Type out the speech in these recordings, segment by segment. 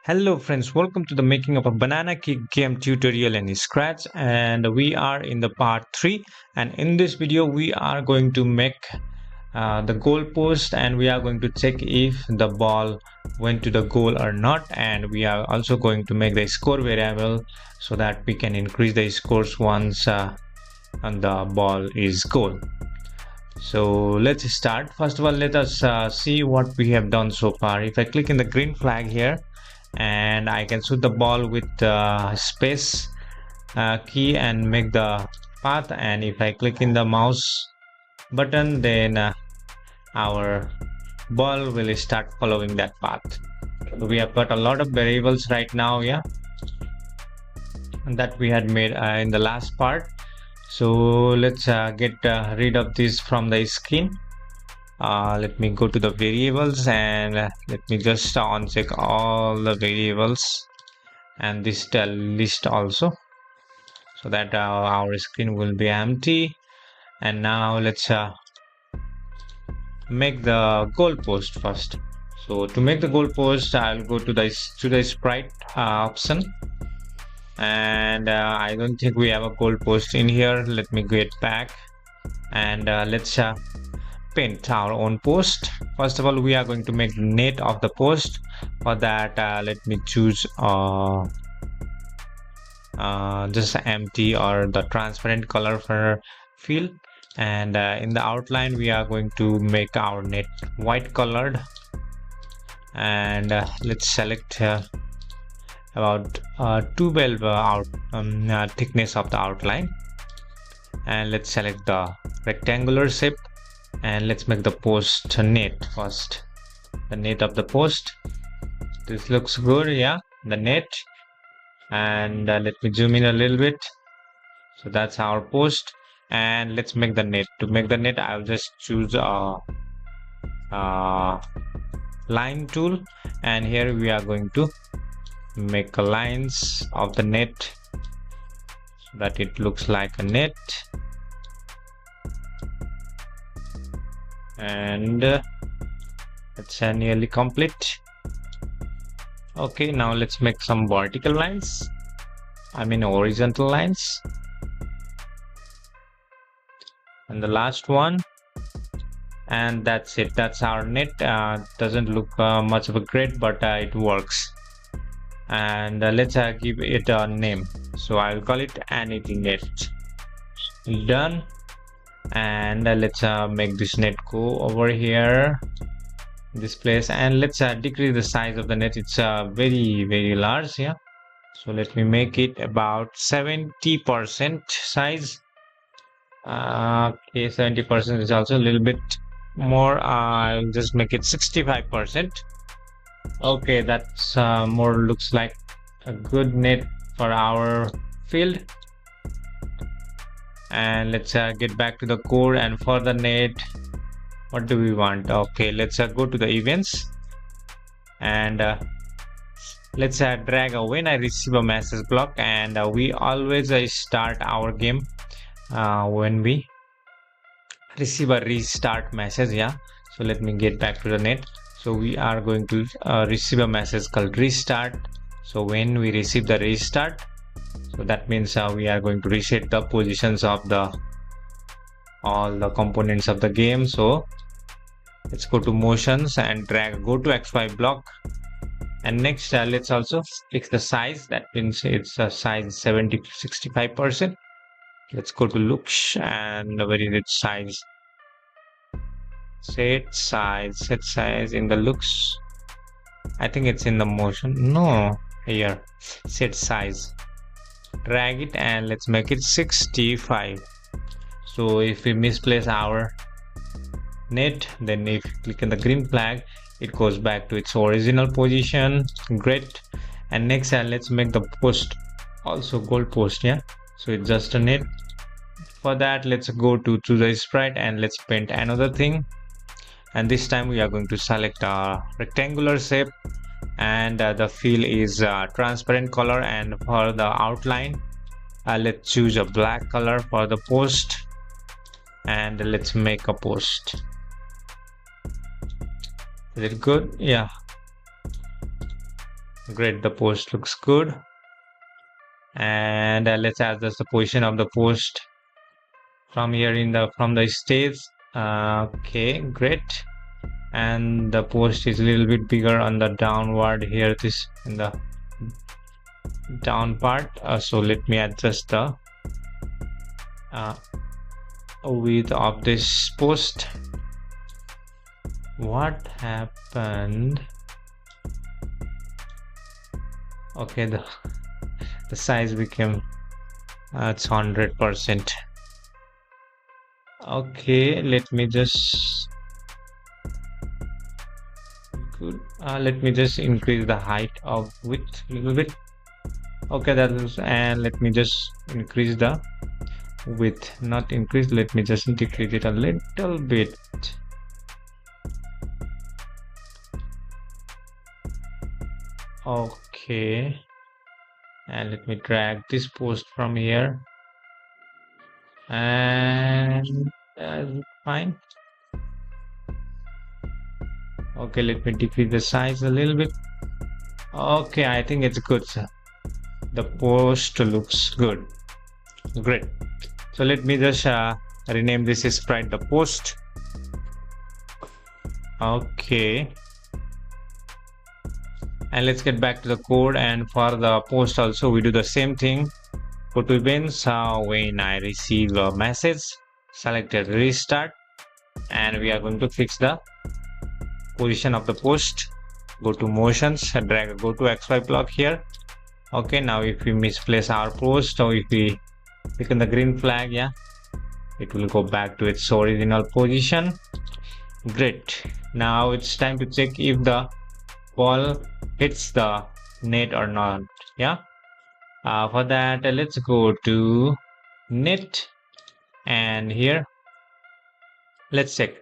Hello friends, welcome to the making of a banana cake game tutorial in Scratch, and we are in the part 3. And in this video we are going to make the goal post, and we are going to check if the ball went to the goal or not, and we are also going to make the score variable so that we can increase the scores once and the ball is goal. So let's start. First of all, let us see what we have done so far. If I click in the green flag here, and I can shoot the ball with the space key and make the path, and if I click in the mouse button, then our ball will start following that path. We have got a lot of variables right now, yeah, that we had made in the last part. So let's get rid of this from the screen. Let me go to the variables, and let me just uncheck all the variables and this list also, so that our screen will be empty. And now let's make the goalpost first. So to make the goalpost, I'll go to the sprite option, and I don't think we have a goalpost in here. Let me get back, and let's paint our own post. First of all, we are going to make net of the post. For that, let me choose just empty or the transparent color for fill, and in the outline we are going to make our net white colored, and let's select about 12 thickness of the outline, and let's select the rectangular shape, and let's make the post net first. The net of the post, this looks good, yeah, the net. And let me zoom in a little bit. So that's our post, and let's make the net. To make the net, I'll just choose a line tool, and here we are going to make lines of the net so that it looks like a net. And it's nearly complete. Okay, now let's make some vertical lines, horizontal lines, and the last one, and that's it. That's our net. Doesn't look much of a great, but it works. And let's give it a name, so I'll call it anything net. Done. And let's make this net go over here, this place, and let's decrease the size of the net. It's very large, yeah, so let me make it about 70% size. Okay, 70% is also a little bit more. I'll just make it 65%. Okay, that's more looks like a good net for our field. And let's get back to the core, and for the net, what do we want? Okay, let's go to the events, and let's drag when I receive a message block, and we always start our game when we receive a restart message, yeah. So let me get back to the net. So we are going to receive a message called restart. So when we receive the restart, so that means we are going to reset the positions of all the components of the game. So let's go to motions and drag, go to XY block, and next let's also fix the size. That means it's a size 65%. Let's go to looks, and where is its size? Set size in the looks. I think it's in the motion. No, here, set size. Drag it, and let's make it 65. So if we misplace our net, then if you click on the green flag, it goes back to its original position. Great. And next let's make the post also goal post, yeah. So it's just a net. For that, let's go to the sprite, and let's paint another thing, and this time we are going to select a rectangular shape, and the fill is transparent color, and for the outline let's choose a black color for the post, and let's make a post. Is it good? Yeah, Great, the post looks good. And let's adjust the position of the post from here from the stage. Okay, great. And the post is a little bit bigger on the downward here, this in the down part. So let me adjust the width of this post. What happened? Okay, the size became it's 100%. Okay, let me just let me just increase the height of width a little bit. Okay, that is, and let me just increase the width, not increase, let me just decrease it a little bit. Okay, and let me drag this post from here, and fine. Okay, let me decrease the size a little bit. Okay, I think it's good. The post looks good. Great. So let me just rename this sprite the post. Okay. And let's get back to the code, and for the post also we do the same thing. Go to events, when I receive a message, select a restart, and we are going to fix the position of the post. Go to motions and drag go to XY block here. Okay, now if we misplace our post, or if we click on the green flag, yeah, it will go back to its original position. Great. Now it's time to check if the ball hits the net or not. Yeah, for that let's go to net, and here let's check.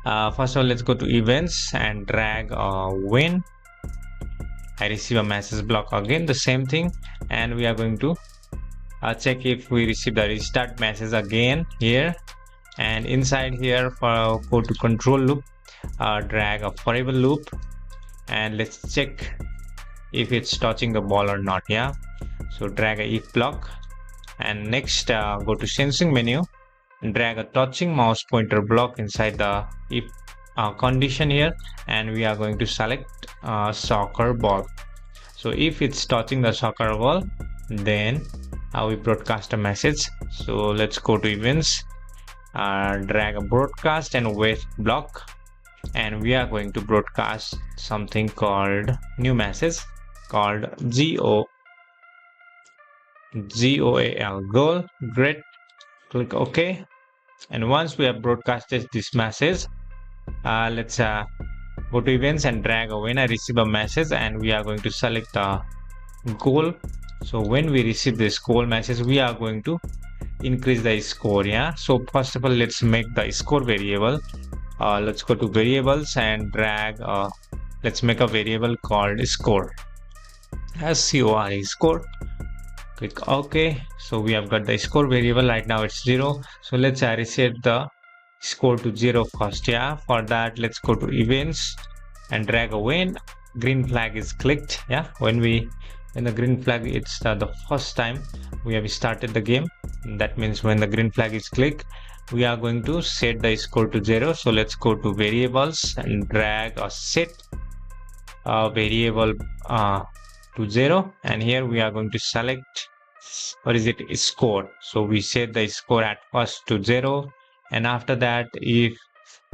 First of all, let's go to events and drag when I receive a message block. Again the same thing, and we are going to check if we receive the restart message again here, and inside here go to control loop, drag a forever loop, and let's check if it's touching the ball or not. Yeah, so drag a if block, and next go to sensing menu and drag a touching mouse pointer block inside the if condition here, and we are going to select soccer ball. So if it's touching the soccer ball, then we broadcast a message. So let's go to events, drag a broadcast and wait block, and we are going to broadcast something called new message called GOAL, goal. Great, click OK, and once we have broadcasted this message, let's go to events and drag when I receive a message, and we are going to select the goal. So when we receive this goal message, we are going to increase the score. Yeah, so first of all, let's make the score variable. Let's go to variables and drag let's make a variable called score, SCORE, score. Click OK. So we have got the score variable. Right now it's 0, so let's reset the score to 0 first. Yeah, for that let's go to events and drag when green flag is clicked. Yeah, when the green flag, it's the first time we have started the game, that means when the green flag is clicked, we are going to set the score to 0. So let's go to variables and drag a set variable to 0, and here we are going to select, what is it, score. So we set the score at first to 0, and after that if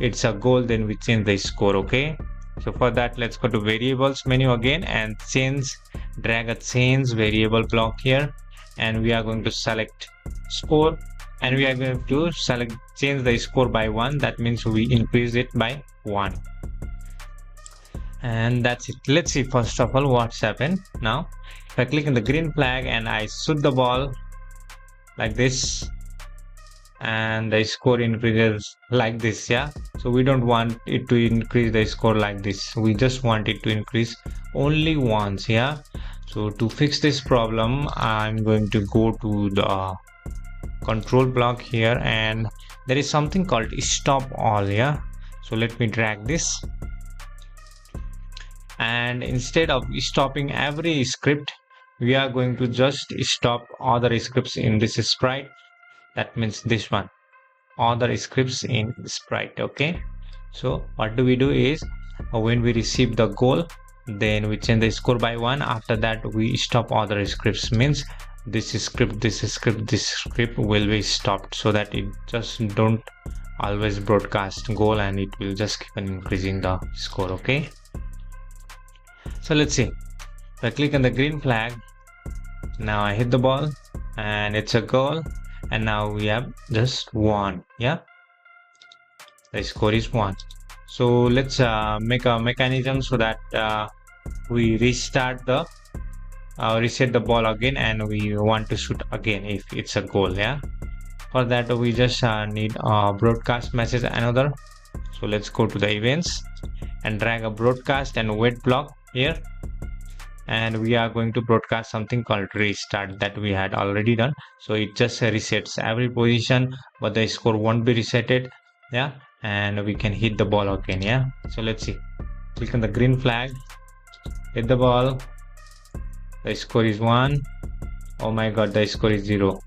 it's a goal, then we change the score. Okay, so for that let's go to variables menu again and drag a change variable block here, and we are going to select score, and we are going to change the score by 1. That means we increase it by 1, and that's it. Let's see first of all what's happened. Now if I click on the green flag and I shoot the ball like this, and the score increases like this. Yeah, so we don't want it to increase the score like this, we just want it to increase only once. Yeah, so to fix this problem, I'm going to go to the control block here, and there is something called stop all. Yeah, so let me drag this, And instead of stopping every script, we are going to just stop other scripts in this sprite. That means this one, other scripts in sprite. Okay, so what do we do is when we receive the goal, then we change the score by 1. After that we stop other scripts, means this script will be stopped, so that it just don't always broadcast goal, and it will just keep on increasing the score. Okay, so let's see. If I click on the green flag, now I hit the ball and it's a goal, and now we have just 1. Yeah, the score is 1. So let's make a mechanism so that we restart the reset the ball again, and we want to shoot again if it's a goal. Yeah, for that we just need a broadcast message another. So let's go to the events and drag a broadcast and wait block here, and we are going to broadcast something called restart that we had already done. So it just resets every position, but the score won't be resetted. Yeah, and we can hit the ball again. Yeah, so let's see. Click on the green flag, hit the ball, the score is 1. Oh my god, the score is 0.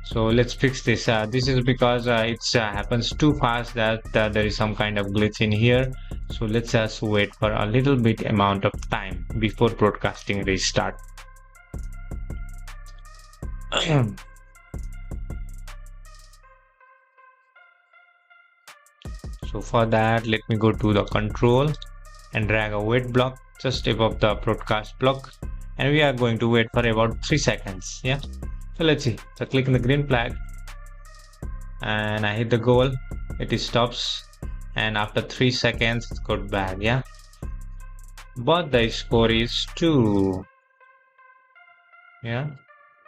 So let's fix this. This is because it happens too fast that there is some kind of glitch in here. So let's just wait for a little bit amount of time before broadcasting restart. So for that, let me go to the control and drag a wait block just above the broadcast block, and we are going to wait for about 3 seconds. Yeah, so let's see. So click on the green flag and I hit the goal, it stops, and after 3 seconds it's got back. Yeah, but the score is 2. Yeah,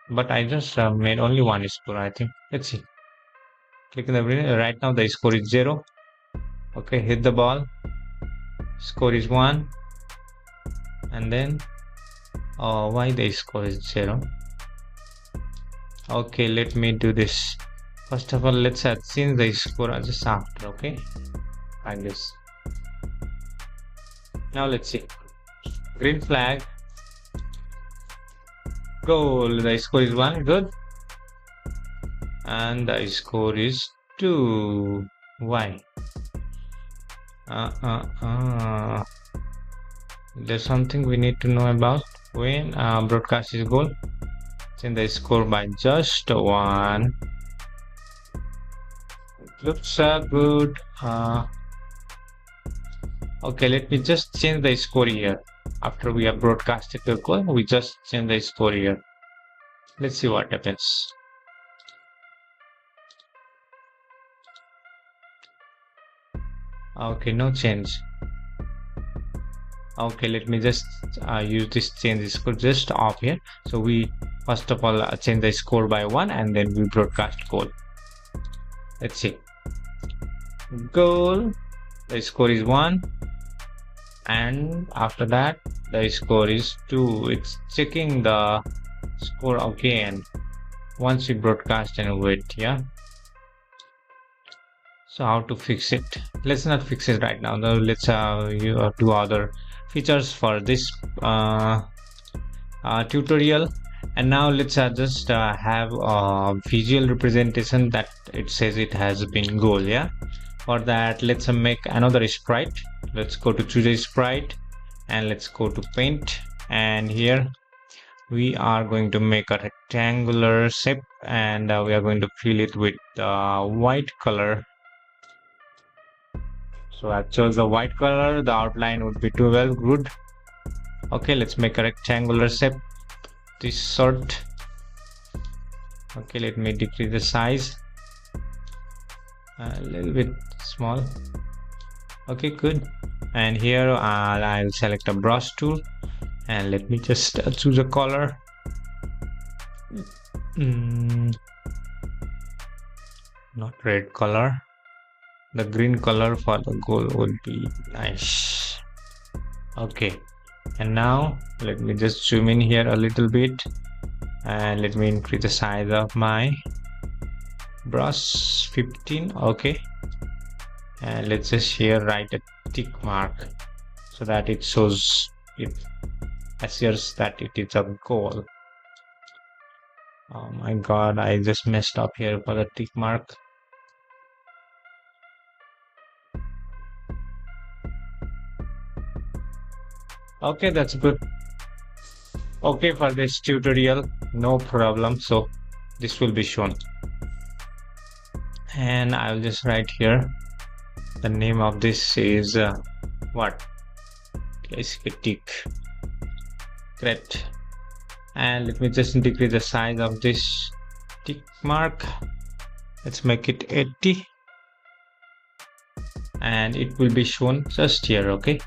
but I just made only 1 score, I think. Let's see. Click on the green. Right now the score is 0. Okay, hit the ball, score is 1, and then why the score is 0? Okay, let me do this. First of all, let's change the score just after. Okay, like this. Now let's see. Green flag, goal, the score is 1. Good, and the score is 2. Why? There's something we need to know about. When broadcast is goal, change the score by just 1. Looks good. Okay, let me just change the score here. After we have broadcasted the goal, we just change the score here. Let's see what happens. Okay, no change. Okay, let me just use this change the score just off here. So we first of all change the score by 1, and then we broadcast goal. Let's see. Goal, the score is 1, and after that the score is 2. It's checking the score again once we broadcast and wait. Yeah, so how to fix it? Let's not fix it right now. Now let's do other features for this tutorial. And now let's just have a visual representation that it says it has been goal. Yeah, for that let's make another sprite. Let's go to choose a sprite and let's go to paint, and here we are going to make a rectangular shape, and we are going to fill it with white color. So I chose the white color, the outline would be too well good. Okay, let's make a rectangular shape, this sort. Okay, let me decrease the size a little bit small. Okay, good. And here I'll select a brush tool, and let me just choose a color. Not red color. The green color for the goal would be nice. Okay, and now let me just zoom in here a little bit, and let me increase the size of my brush 15. Okay, and let's just here write a tick mark so that it shows, it assures that it is a goal. Oh my god, I just messed up here for the tick mark. Okay, that's good. Okay, for this tutorial, no problem. So this will be shown. And I'll just write here. The name of this is what? Let's get tick. Great. And let me just decrease the size of this tick mark. Let's make it 80. And it will be shown just here, okay?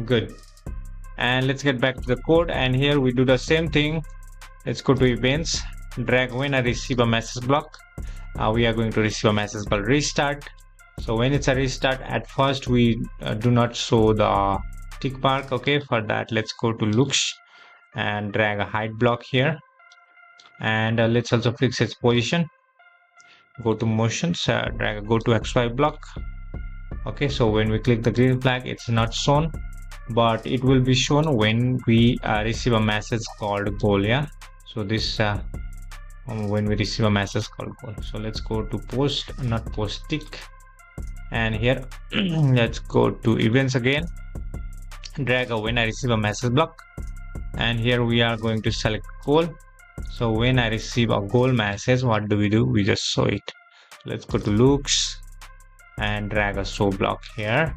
Good. And let's get back to the code, and here we do the same thing. Let's go to events, drag when I receive a message block. We are going to receive a message called restart. So when it's a restart, at first we do not show the tick mark. Okay, for that let's go to looks and drag a hide block here, and let's also fix its position. Go to motions, drag go to XY block. Okay, so when we click the green flag, it's not shown, but it will be shown when we receive a message called goal. Yeah, so this when we receive a message called goal. So let's go to post, not post tick, and here let's go to events again, drag a when I receive a message block, and here we are going to select goal. So when I receive a goal message, what do? We just show it. Let's go to looks and drag a show block here,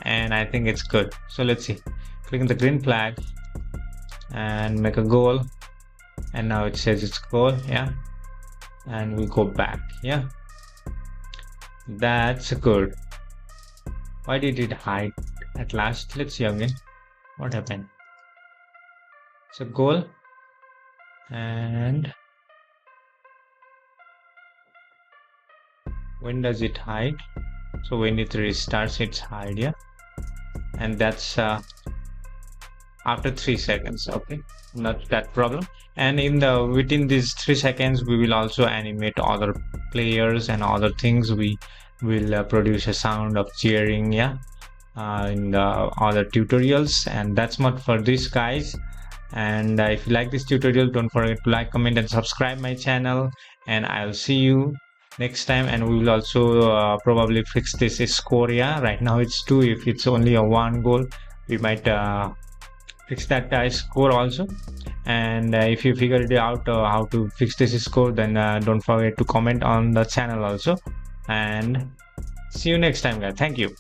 and I think it's good. So let's see, click on the green flag and make a goal, and now it says it's goal. Yeah, and we go back. Yeah, that's good. Why did it hide at last? Let's see again what happened. It's a goal, and when does it hide? So when it restarts, it's hide. Yeah, and that's after 3 seconds. Okay, not that problem. And in the within these 3 seconds, we will also animate other players and other things. We will produce a sound of cheering. Yeah, in the other tutorials. And that's much for this, guys. And if you like this tutorial, don't forget to like, comment and subscribe my channel, and I'll see you next time. And we will also probably fix this score. Yeah, right now it's 2. If it's only a 1 goal, we might fix that score also. And if you figure it out how to fix this score, then don't forget to comment on the channel also. And see you next time, guys. Thank you.